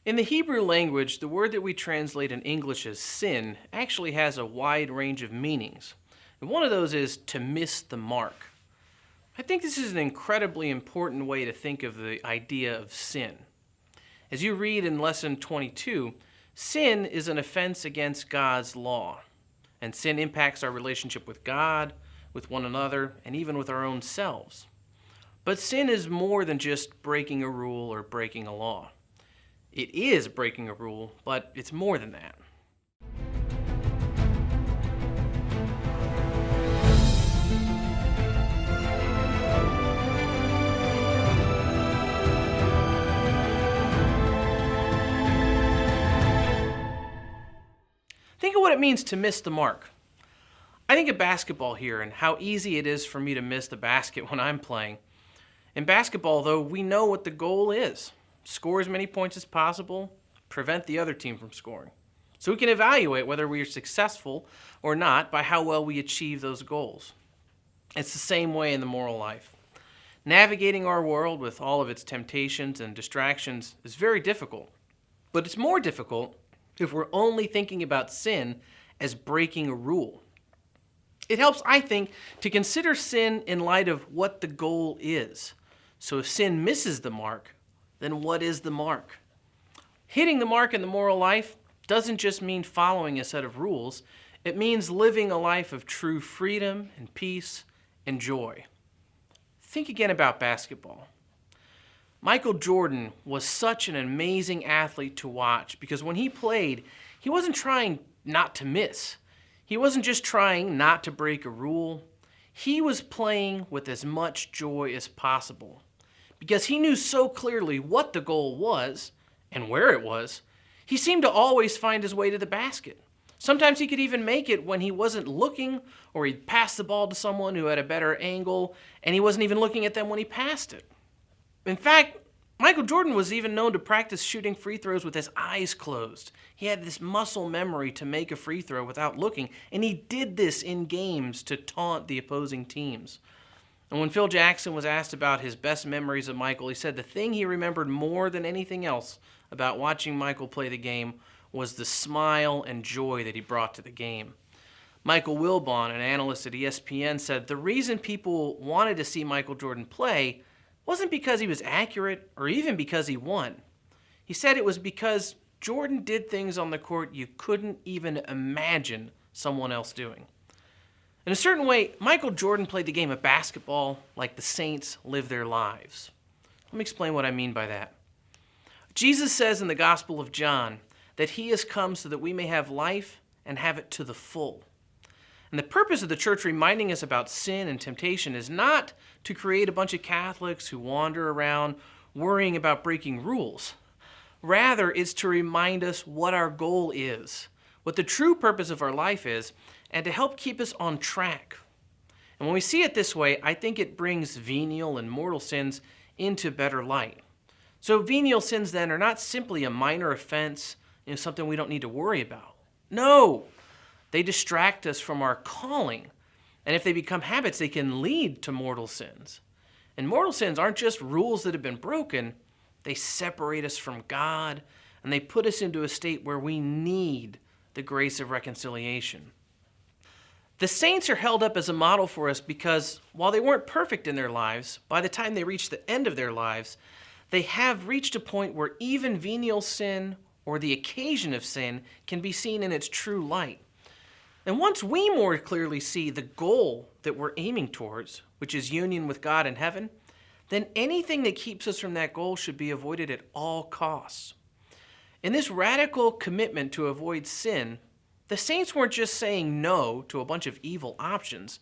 In the Hebrew language, the word that we translate in English as sin actually has a wide range of meanings. And one of those is to miss the mark. I think this is an incredibly important way to think of the idea of sin. As you read in Lesson 22, sin is an offense against God's law. And sin impacts our relationship with God, with one another, and even with our own selves. But sin is more than just breaking a rule or breaking a law. It is breaking a rule, but it's more than that. Think of what it means to miss the mark. I think of basketball here and how easy it is for me to miss the basket when I'm playing. In basketball, though, we know what the goal is. Score as many points as possible, prevent the other team from scoring. So we can evaluate whether we are successful or not by how well we achieve those goals. It's the same way in the moral life. Navigating our world with all of its temptations and distractions is very difficult. But it's more difficult if we're only thinking about sin as breaking a rule. It helps, I think, to consider sin in light of what the goal is. So if sin misses the mark, then what is the mark? Hitting the mark in the moral life doesn't just mean following a set of rules. It means living a life of true freedom and peace and joy. Think again about basketball. Michael Jordan was such an amazing athlete to watch because when he played, he wasn't trying not to miss. He wasn't just trying not to break a rule. He was playing with as much joy as possible. Because he knew so clearly what the goal was and where it was, he seemed to always find his way to the basket. Sometimes he could even make it when he wasn't looking, or he'd pass the ball to someone who had a better angle, and he wasn't even looking at them when he passed it. In fact, Michael Jordan was even known to practice shooting free throws with his eyes closed. He had this muscle memory to make a free throw without looking, and he did this in games to taunt the opposing teams. And when Phil Jackson was asked about his best memories of Michael, he said the thing he remembered more than anything else about watching Michael play the game was the smile and joy that he brought to the game. Michael Wilbon, an analyst at ESPN, said the reason people wanted to see Michael Jordan play wasn't because he was accurate or even because he won. He said it was because Jordan did things on the court you couldn't even imagine someone else doing. In a certain way, Michael Jordan played the game of basketball like the saints live their lives. Let me explain what I mean by that. Jesus says in the Gospel of John that he has come so that we may have life and have it to the full. And the purpose of the church reminding us about sin and temptation is not to create a bunch of Catholics who wander around worrying about breaking rules. Rather, it's to remind us what our goal is, what the true purpose of our life is, and to help keep us on track. And when we see it this way, I think it brings venial and mortal sins into better light. So venial sins then are not simply a minor offense, something we don't need to worry about. No, they distract us from our calling. And if they become habits, they can lead to mortal sins. And mortal sins aren't just rules that have been broken. They separate us from God, and they put us into a state where we need the grace of reconciliation. The saints are held up as a model for us because while they weren't perfect in their lives, by the time they reached the end of their lives, they have reached a point where even venial sin or the occasion of sin can be seen in its true light. And once we more clearly see the goal that we're aiming towards, which is union with God in heaven, then anything that keeps us from that goal should be avoided at all costs. In this radical commitment to avoid sin, the saints weren't just saying no to a bunch of evil options.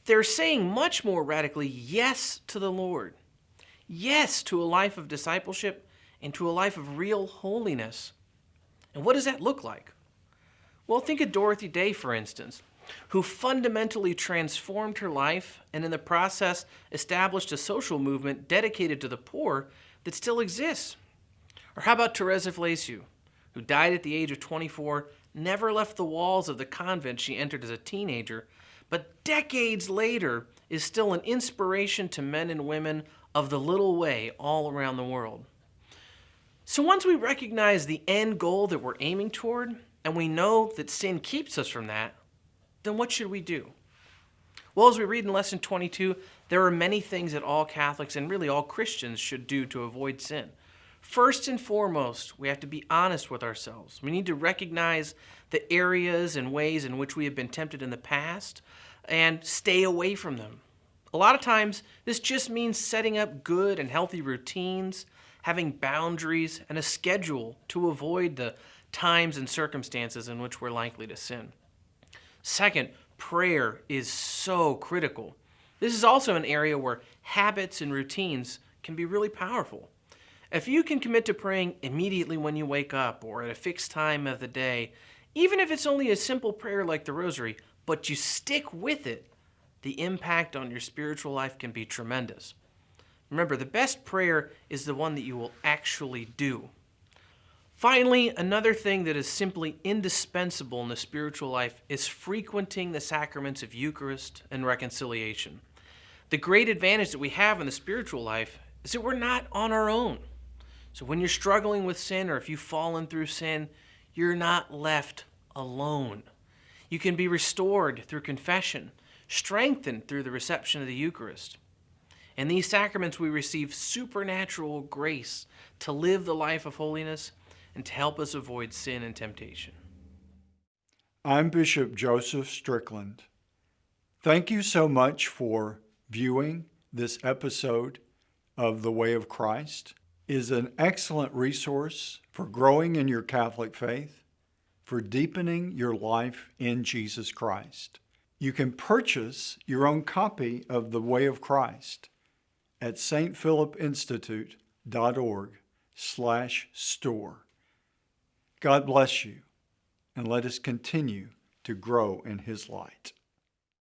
They're saying much more radically yes to the Lord. Yes to a life of discipleship and to a life of real holiness. And what does that look like? Well, think of Dorothy Day, for instance, who fundamentally transformed her life and in the process established a social movement dedicated to the poor that still exists. Or how about Therese of Lisieux, who died at the age of 24, never left the walls of the convent she entered as a teenager, but decades later is still an inspiration to men and women of the little way all around the world. So once we recognize the end goal that we're aiming toward, and we know that sin keeps us from that, then what should we do? Well, as we read in Lesson 22, there are many things that all Catholics and really all Christians should do to avoid sin. First and foremost, we have to be honest with ourselves. We need to recognize the areas and ways in which we have been tempted in the past and stay away from them. A lot of times, this just means setting up good and healthy routines, having boundaries, and a schedule to avoid the times and circumstances in which we're likely to sin. Second, prayer is so critical. This is also an area where habits and routines can be really powerful. If you can commit to praying immediately when you wake up or at a fixed time of the day, even if it's only a simple prayer like the rosary, but you stick with it, the impact on your spiritual life can be tremendous. Remember, the best prayer is the one that you will actually do. Finally, another thing that is simply indispensable in the spiritual life is frequenting the sacraments of Eucharist and reconciliation. The great advantage that we have in the spiritual life is that we're not on our own. So when you're struggling with sin or if you've fallen through sin, you're not left alone. You can be restored through confession, strengthened through the reception of the Eucharist. In these sacraments, we receive supernatural grace to live the life of holiness and to help us avoid sin and temptation. I'm Bishop Joseph Strickland. Thank you so much for viewing this episode of The Way of Christ. It is an excellent resource for growing in your Catholic faith, for deepening your life in Jesus Christ. You can purchase your own copy of The Way of Christ at stphilipinstitute.org/store. God bless you, and let us continue to grow in His light.